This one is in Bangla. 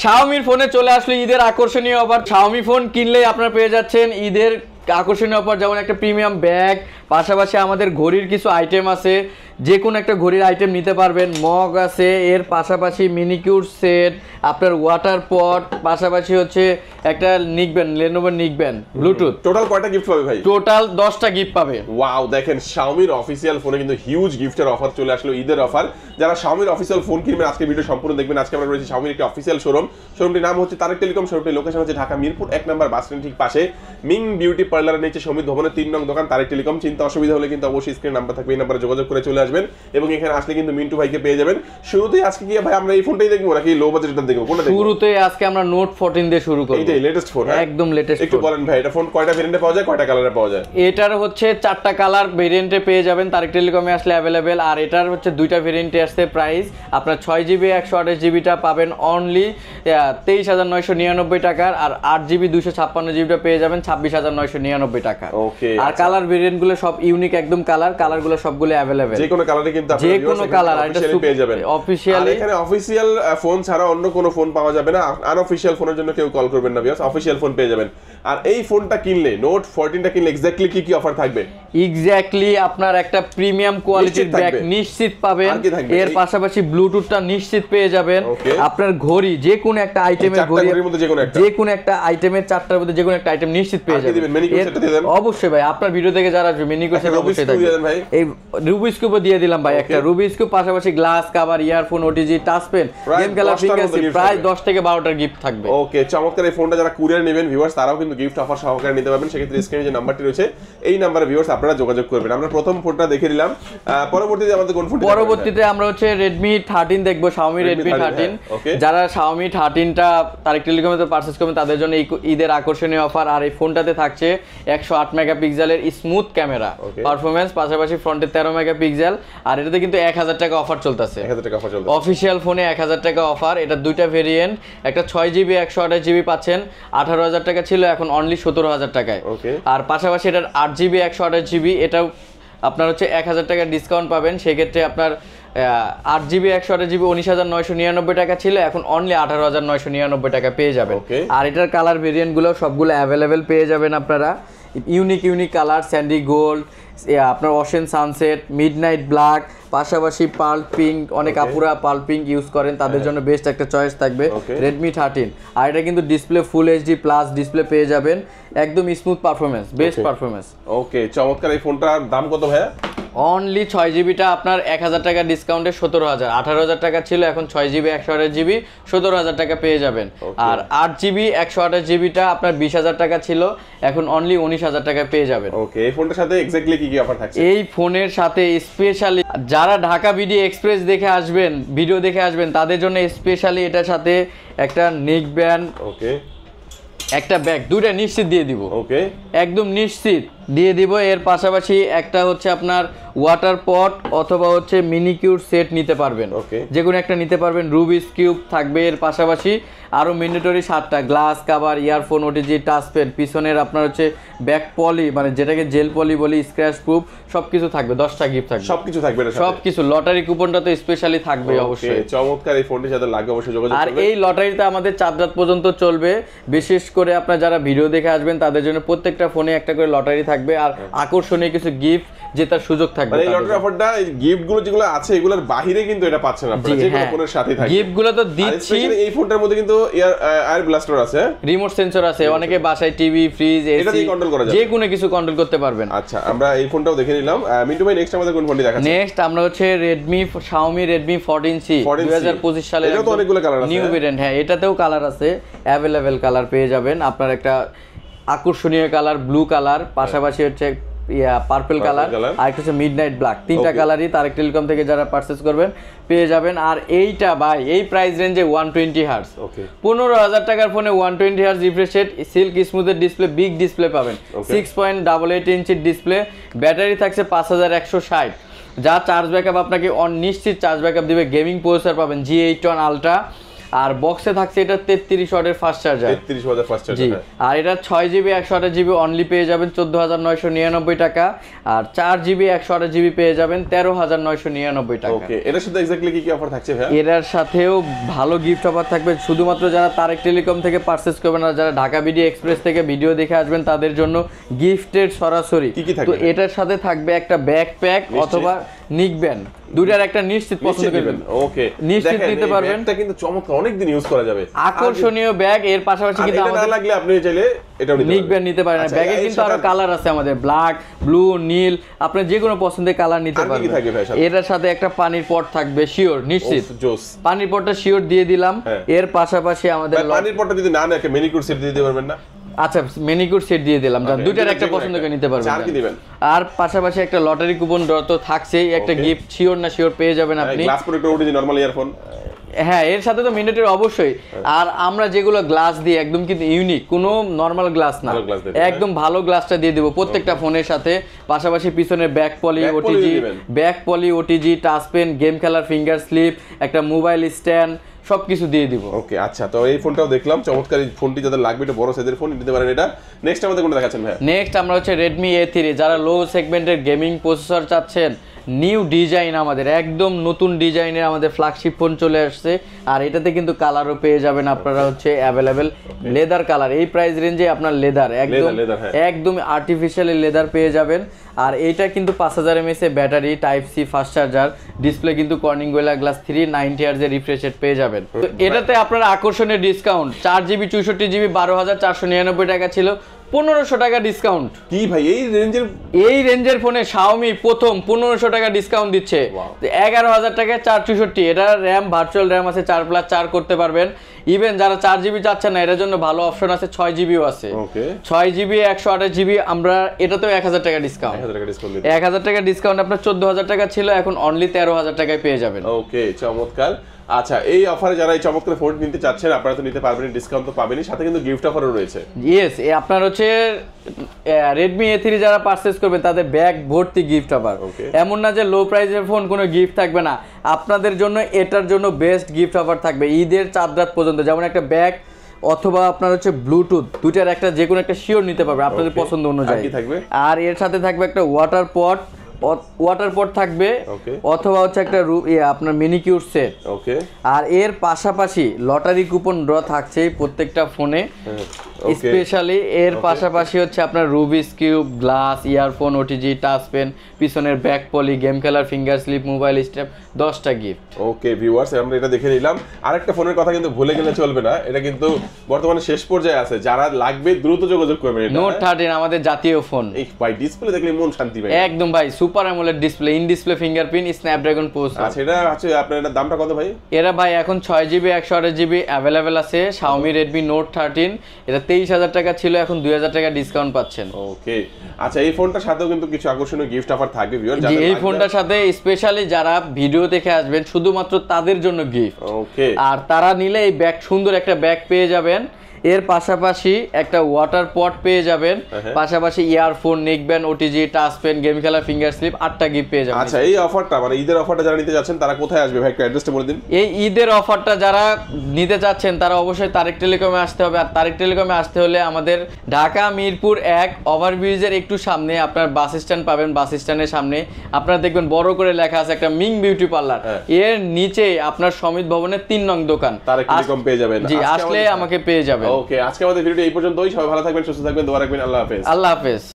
শাওমির ফোনে চলে আসলে ঈদের আকর্ষণীয় অফার। শাওমি ফোন কিনলেই আপনারা পেয়ে যাচ্ছেন ঈদের আকর্ষণীয় অফার, যেমন একটা প্রিমিয়াম ব্যাগ, পাশাপাশি আমাদের ঘড়ির কিছু আইটেম আছে, যে কোনো একটা ঘড়ির আইটেম নিতে পারবেন, মগ আছে, এর পাশাপাশি মিনিকিউর সেট, আপনার ওয়াটার পট, পাশাপাশি হচ্ছে একটা নিকবেন, Lenovo নিকবেন ব্লুটুথ। টোটাল কয়টা গিফট পাবে ভাই? টোটাল 10টা গিফট পাবে। ওয়াও, দেখেন শাওমির অফিসিয়াল ফোনে কিন্তু হিউজ গিফটের অফার চলে আসলো, ঈদের অফার। যারা শাওমির অফিসিয়াল ফোন কিনবেন আজকে ভিডিও সম্পূর্ণ দেখবেন। আজকে আমরা রয়েছি শাওমির একটি অফিসিয়াল শোরুমটির নাম হচ্ছে তারেক টেলিকম। শোরুমটির লোকেশন হচ্ছে ঢাকা মিরপুর 1 নম্বর বাস স্ট্যান্ড ঠিক পাশে মিং বিউটি পার্লারের নিচে সমিত ভবনের 3 নং দোকান তারেক টেলিকম। চিন্তা অসুবিধা হলে কিন্তু অবশ্যই স্ক্রিন নাম্বার থাকবে, এই নাম্বারে যোগাযোগ করে চলে আসবেন এবং এখানে আসলে কিন্তু মিন্টু ভাইকে পেয়ে যাবেন। শুরুতেই আজকে কি ভাই আমরা এই ফোনটাই দেখবো নাকি লো বাজেটটা দেখবো? কোনটা দেখবো? শুরুতেই আজকে আমরা নোট 14 দিয়ে শুরু করব। এইটাই লেটেস্ট ফোন, একদম লেটেস্ট। একটু বলেন ভাই এটা ফোন কয়টা ভেরিয়েন্টে পাওয়া যায়, কয়টা কালারে পাওয়া যায়? এটার হচ্ছে 4টা কালার ভেরিয়েন্টে পেয়ে যাবেন তারেক টেলিকমে আসলে अवेलेबल। আর এটার হচ্ছে 2টা ভেরিয়েন্টে আসছে। প্রাইস আপনার 6GB 128GBটা পাবেন অনলি 23,999 টাকার, আর 8GB 256GBটা পেয়ে যাবেন 26,999 টাকা। ওকে। আর কালার ভেরিয়েন্টগুলো সব ইউনিক একদম কালারগুলো সবগুলো अवेलेबल, যে কোনো কালারে কিন্তু আপনারা যে কোনো কালার এটা পেয়ে যাবেন অফিশিয়ালি। এখানে অফিশিয়াল ফোন ছাড়া অন্য কোনো ফোন পাওয়া যাবে না, আনঅফিশিয়াল ফোনের জন্য কেউ কল করবেন না ভিউয়ার্স, অফিশিয়াল ফোন পেয়ে যাবেন। আর এই ফোনটা কিনলে নোট 14টা কিনলে এক্স্যাক্টলি কি অফার থাকবে? এক্স্যাক্টলি আপনার একটা প্রিমিয়াম কোয়ালিটির ব্যাগ নিশ্চিত পাবেন, এর পাশাপাশি ব্লুটুথটা নিশ্চিত পেয়ে যাবেন। আপনার ঘড়ি যে কোনো একটা আইটেমের ঘড়ির মধ্যে যে কোনো একটা আইটেমের 4টার মধ্যে যে কোনো একটা আইটেম নিশ্চিত পেয়ে যাবেন। অবশ্যই ভাই, আপনার ভিডিও থেকে যারা মিনিকো সেটা অবশ্যই থাকবে। এই রুবিক্স কিউব দিয়ে দিলাম ভাই, একটা রুবিক্স কিউব, পাশাপাশি glass cover, earphone, OTG, touch pen, game খেলা, ফিঙ্গারপ্রিন্ট, প্রায় 10 থেকে 12টার গিফট থাকবে। ওকে, চমৎকার। এই ফোনটা যারা কুরিয়ার নেবেন ভিউয়ার্স তারাও কিন্তু গিফট অফার সহকারে নিতে পারবেন। সেক্ষেত্রে স্ক্রিনে যে নাম্বারটি রয়েছে এই নাম্বারে ভিউয়ার্স আপনারা যোগাযোগ করবেন। আমরা প্রথম ফোনটা দেখে নিলাম, পরবর্তীতে আমাদের কোন ফোন? পরবর্তীতে আমরা হচ্ছে Redmi 13 দেখবো, Xiaomi Redmi 13। যারা Xiaomi 13টা তারেক টেলিকমে পারচেজ করবেন তাদের জন্য এই ঈদের আকর্ষণীয় অফার। আর এই ফোনটাতে থাকছে 108 মেগাপিক্সেলের স্মুথ ক্যামেরা পারফরম্যান্স, পাশাপাশি ফ্রন্টে 13 মেগাপিক্সেল। আর এটাতে কিন্তু 1000 টাকা অফার চলতেছে, 1000 টাকা অফার চলতেছে অফিশিয়াল ফোনে 1000 টাকা অফার। এটা 2টা ভেরিয়েন্ট, একটা 6GB 128GB পাচ্ছেন 18,000 টাকা ছিল, এখন অনলি 17,000 টাকায়। আর পাশাপাশি এটার 8GB 128GB এটাও আপনার হচ্ছে 1000 টাকা ডিসকাউন্ট পাবেন। সেক্ষেত্রে আপনার 8GB 128GB 19,999 টাকা ছিল, এখন অনলি 18,999 টাকা পেয়ে যাবেন। আর এটার কালার ভেরিয়েন্টগুলো সবগুলো অ্যাভেলেবেল পেয়ে যাবেন আপনারা, ইউনিক কালার, স্যান্ডি গোল্ড, আপনার অশেন সানসেট, মিডনাইট ব্ল্যাক, পাশাপাশি পার্ল পিঙ্ক। অনেক আপুরা পার্ল পিঙ্ক ইউজ করেন, তাদের জন্য বেস্ট একটা চয়েস থাকবে Redmi 13। আর এটা কিন্তু display full HD plus display পেয়ে যাবেন, একদম স্মুথ পারফরম্যান্স, বেস্ট পারফরম্যান্স। ওকে, চমৎকার। এই ফোনটার দাম কত ভাইয়া? অনলি 6GBটা আপনার 1000 টাকা ডিসকাউন্টে 17,000, 18,000 টাকা ছিল, এখন 6GB 128GB 17,000 টাকা পেয়ে যাবেন। আর 8GB 128GBটা আপনার 20,000 টাকা ছিল, এখন অনলি 19,000 টাকা পেয়ে যাবেন। ওকে, এই ফোনটার সাথে এক্স্যাক্টলি কি অফার থাকছে? এই ফোনের সাথে স্পেশালি যারা ঢাকা বিডি এক্সপ্রেস দেখে আসবেন, ভিডিও দেখে আসবেন, তাদের জন্য স্পেশালি এটার সাথে একটা নেক ব্যান্ড, একটা ব্যাগ, 2টা নিশ্চিত দিয়ে দিব। ওকে, একদম নিশ্চিত দিয়ে দিব। এর পাশাপাশি একটা হচ্ছে আপনার ওয়াটার পট অথবা হচ্ছে মিনিকিউর সেট নিতে পারবেন, যে কোনো একটা নিতে পারবেন। রুবিক্স কিউব থাকবে, এর পাশাপাশি আরো ম্যান্ডেটরি 7টা glass cover, earphone, OTG, touch pen, পিছনের আপনার হচ্ছে ব্যাক পলি, মানে যেটাকে জেল পলি বলি, স্ক্র্যাচ প্রুফ, সবকিছু থাকবে। 10টা গিফট থাকবে, সবকিছু থাকবে, সবকিছু। লটারি কুপনটা তো স্পেশালি থাকবে অবশ্যই। চমৎকার, এই ফোনটি যাদের লাগবে অবশ্যই যোগাযোগ করবেন। আর এই লটারিটা আমাদের 4 রাত পর্যন্ত চলবে। বিশেষ করে আপনারা যারা ভিডিও দেখে আসবেন তাদের জন্য প্রত্যেকটা ফোনে একটা করে লটারি থাকবে, আর আকর্ষণীয় কিছু গিফট জেতার সুযোগ থাকবে। এই লটারি অফারটা, এই গিফটগুলো যেগুলো আছে এগুলোর বাইরে কিন্তু এটা পাচ্ছেন আপনারা, যে কোনো ফোনের সাথেই থাকবে। গিফটগুলো তো দিচ্ছি। এই ফোনটার মধ্যে কিন্তু এয়ার ব্লাস্টার আছে, রিমোট সেন্সর আছে, অনেকে বাসায় টিভি, ফ্রিজ, এসি, এটা দিয়ে কন্ট্রোল করা যায়, যে কোনো কিছু কন্ট্রোল করতে পারবেন। আচ্ছা, আমরা এই ফোনটাও দেখে নিলাম। মিন্টু ভাই, নেক্সট আমাদের কোন ফোনটি দেখাচ্ছেন? নেক্সট আমরা হচ্ছে Xiaomi Redmi 14C 2025 সালের, এটাও তো অনেকগুলো কালার আছে, নিউ ভেরিয়েন্ট। হ্যাঁ, এটাতেও কালার আছে, অ্যাভেলেবেল কালার পেয়ে যাবেন। আপনার একটা আকর্ষণীয় কালার ব্লু কালার, পাশাপাশি হচ্ছে পার্পল কালার, আর একটা হচ্ছে মিডনাইট ব্ল্যাক। 3টা কালারই তারেক টেলিকম থেকে যারা পারচেজ করবেন পেয়ে যাবেন। আর এইটা ভাই এই প্রাইস রেঞ্জে 120 হার্টজ, 15,000 টাকার ফোনে 120 হার্টজ রিফ্রেশ রেট, সিল্ক স্মুথের ডিসপ্লে, বিগ ডিসপ্লে পাবেন, 6.88 ইঞ্চির ডিসপ্লে, ব্যাটারি থাকছে 5160, যা চার্জ ব্যাকআপ আপনাকে নিশ্চিত চার্জ ব্যাকআপ দিবে। গেমিং প্রসেসর পাবেন G81 আলট্রা, আর বক্সে থাকছে এটা 33 ওয়াটের ফাস্ট চার্জার। 33 ওয়াটের ফাস্ট জি, চার্জার। আর এটা 6GB 128GB অনলি পেয়ে যাবেন 14999 টাকা, আর 4GB 128GB পেয়ে যাবেন 13999 টাকা। ওকে, এটার সাথে এক্স্যাক্টলি কি কি অফার থাকছে ভাই? এর সাথেও ভালো গিফট অফার থাকবে, শুধুমাত্র যারা তারেক টেলিকম থেকে পারচেজ করবেন আর যারা ঢাকা ভিডিও এক্সপ্রেস থেকে ভিডিও দেখে আসবেন তাদের জন্য গিফটের সরাসরি। কি কি থাকবে? তো এটার সাথে থাকবে একটা ব্যাকপ্যাক অথবা নিক ব্যান্ড, দুইটার একটা নিশ্চিত পছন্দ করবেন। ওকে, নিশ্চিত নিতে পারবেন। এটা কিন্তু চমৎকার, অনেক দিন ইউজ করা যাবে, আকর্ষণীয় ব্যাগ। এর পাশাপাশি কিন্তু এটা না আমাদের লাগলে আপনি চাইলে এটাও নিতে নিক পারবেন। ব্যান্ড নিতে পারেন। আচ্ছা, ব্যাগে এর কিন্তু সাথে আরো কালার আছে আমাদের, ব্ল্যাক, ব্লু, নীল, আপনি যে কোনো পছন্দের কালার নিতে আর কি কি পারবেন। থাকবে ভাই সাথে? এটার সাথে একটা পানির পট থাকবে শিওর, নিশ্চিত। জোস। পানির পটটা শিওর দিয়ে দিলাম। হ্যাঁ। এর পাশাপাশি আমাদের ভাই, পানির পটটা যদি না নেয় একটা ম্যানিকিউর সেট দিয়ে দিতে পারবেন না? আচ্ছা, মেনিকিউর সেট দিয়ে দিলাম, Okay, দুইটার একটা যেকোনো পছন্দ একটা। করে নিতে পারবেন। আচ্ছা, আর কি দিবেন? আর পাশাপাশি একটা লটারি কুপন ড্র তো থাকছেই, একটা Okay. গিফট শিওর না শিওর পেয়ে যাবেন আপনি। গ্লাস প্রোটেক্টর ওটি নরমাল ইয়ারফোন। হ্যাঁ, এর সাথে তো ম্যান্ডেটরি অবশ্যই। আর আমরা যেগুলো গ্লাস দিই একদম কিন্তু ইউনিক, কোনো নরমাল গ্লাস না, ভালো glass দেবেন, একদম ভালো গ্লাসটা দিয়ে দেবো প্রত্যেকটা ফোনের সাথে। পাশাপাশি পিছনে back poly, Back poly OTG, দিবেন। Back poly, OTG, touch pen, game খেলার ফিঙ্গার স্লিপ, একটা মোবাইল স্ট্যান্ড, সবকিছু দিয়ে দিব। ওকে, আচ্ছা, তো এই ফোনটাও দেখলাম চমৎকার। এই ফোনটি যাদের লাগবে এটা বড় সাইজের ফোন নিতে পারেন এটা। নেক্সট আমাদের কোনটা দেখাচ্ছেন ভাই? নেক্সট আমরা হচ্ছে Redmi A3, যারা লো সেগমেন্টের গেমিং প্রসেসর চাচ্ছেন, নিউ ডিজাইন, আমাদের একদম নতুন ডিজাইনের আমাদের ফ্ল্যাগশিপ ফোন চলে আসছে। আর এটাতে কিন্তু কালারও পেয়ে যাবেন আপনারা, হচ্ছে অ্যাভেলেবেল লেদার কালার। এই প্রাইস রেঞ্জে আপনার লেদার একদম leather, হ্যাঁ। একদম আর্টিফিশিয়ালি লেদার পেয়ে যাবেন। আর এইটা কিন্তু 5000 mAh battery, type C fast charger, display কিন্তু Corning Gorilla glass 3 90 Hz refresh rate পেয়ে যাবেন। তো এটাতে আপনারা আকর্ষণীয় ডিসকাউন্ট, 4GB 64GB 12499 টাকা ছিল, 1500 টাকা ডিসকাউন্ট। কি ভাই এই রেঞ্জের ফোনে Xiaomi প্রথম 1500 টাকা ডিসকাউন্ট দিচ্ছে। Wow. 11000 টাকায় 464, এটা র্যাম, ভার্চুয়াল র্যাম আছে 4+4 করতে পারবেন। ইভেন যারা 4GB চাচ্ছেন না, এটার জন্য ভালো অপশন আছে, 6GBও আছে। ওকে, 6GB 128GB আমরা এটাতেও 1000 টাকা ডিসকাউন্ট। 1000 টাকা ডিসকাউন্ট দিতে। 1000 টাকা ডিসকাউন্ট আপনার 14000 টাকা ছিল, এখন অনলি 13000 টাকায় পেয়ে যাবেন। ওকে, চমৎকার। আচ্ছা, এই অফারে যারা এই চমৎকার ফোন নিতে চাচ্ছেন আপনারা তো নিতে পারবেন, ডিসকাউন্ট তো পাবেনই, সাথে কিন্তু গিফট অফারও রয়েছে। ইয়েস, আপনার হচ্ছে Redmi A3 যারা পারচেজ করবে তাদের ব্যাগ ভর্তি গিফট অফার। Okay. এমন না যে লো প্রাইসের ফোন কোনো গিফট থাকবে না, আপনাদের জন্য এটার জন্য বেস্ট গিফট অফার থাকবে ঈদের 4 রাত পর্যন্ত। যেমন একটা ব্যাগ অথবা আপনার হচ্ছে ব্লুটুথ, দুইটার একটা যে কোনো একটা শিওর নিতে পারবে আপনাদের Okay. পছন্দ অনুযায়ী। আর কি থাকবে? আর এর সাথে থাকবে একটা ওয়াটার পট থাকবে, Okay. অথবা হচ্ছে একটা আপনার মিনিকিউর সেট। ওকে, আর এর পাশাপাশি লটারি কুপন ড্র থাকছে প্রত্যেকটা ফোনে, ওকে, স্পেশালি এর পাশাপাশি হচ্ছে আপনার Rubik's cube, glass, earphone, OTG, touch pen, পিছনের ব্যাক পলি, গেম খেলার ফিঙ্গার স্লিপ, মোবাইল স্ট্র্যাপ, 10টা গিফট। ওকে ভিউয়ার্স, আমরা এটা দেখে নিলাম। আরেকটা ফোনের কথা কিন্তু ভুলে গেলে চলবে না, এটা কিন্তু বর্তমানে শেষ পর্যায়ে আছে, যারা লাগবে দ্রুত যোগাযোগ করবেন। এটা নোট 13 আমাদের জাতীয় ফোন, এই ভাই ডিসপ্লে দেখলে মন শান্তি পায় একদম ভাই, super AMOLED display, in display fingerprint, Snapdragon processor. আচ্ছা, এটা আছে আপনার, এটার দামটা কত ভাই? এরা ভাই এখন 6GB 128GB অ্যাভেলেবেল আছে। Xiaomi Redmi Note 13, এটা 23000 টাকা ছিল, এখন 2000 টাকা ডিসকাউন্ট পাচ্ছেন। ওকে, আচ্ছা, এই ফোনটার সাথেও কিন্তু কিছু আকর্ষণীয় গিফট অফার থাকবে ভিউয়ার। জি, এই ফোনটার সাথে স্পেশালি যারা ভিডিও দেখে আসবেন শুধুমাত্র তাদের জন্য গিফট। ওকে, আর তারা নিলে এই ব্যাগ, সুন্দর একটা ব্যাগ পেয়ে যাবেন। এর পাশাপাশি একটা ওয়াটার পট পেয়ে যাবেন, পাশাপাশি earphone, neck band, OTG, touch pen, game খেলা, ফিঙ্গার স্লিপ, 8টা গিফট পেয়ে যাবেন। আচ্ছা, এই অফারটা মানে ঈদের অফারটা যারা নিতে যাচ্ছেন তারা কোথায় আসবে ভাই, একটু অ্যাড্রেসটা বলে দিন। এই ঈদের অফারটা যারা নিতে চাচ্ছেন তারা অবশ্যই তারেক টেলিকমে আসতে হবে। আর তারেক টেলিকমে আসতে হলে আমাদের ঢাকা মিরপুর 1 ওভারব্রিজের একটু সামনে আপনার বাস স্ট্যান্ড পাবেন। বাস স্ট্যান্ডের সামনে আপনারা দেখবেন বড় করে লেখা আছে একটা মিং বিউটি পার্লার, এর নিচে আপনার সমিত ভবনের 3 নং দোকান, তারেক টেলিকম পেয়ে যাবেন। জি, আসলে আমাকে পেয়ে যাবেন। ওকে, আজকে আমাদের ভিডিওটা এই পর্যন্তই। সবাই ভালো থাকবেন, সুস্থ থাকবেন, দোয়া রাখবেন। আল্লাহ হাফেজ। আল্লাহ হাফেজ।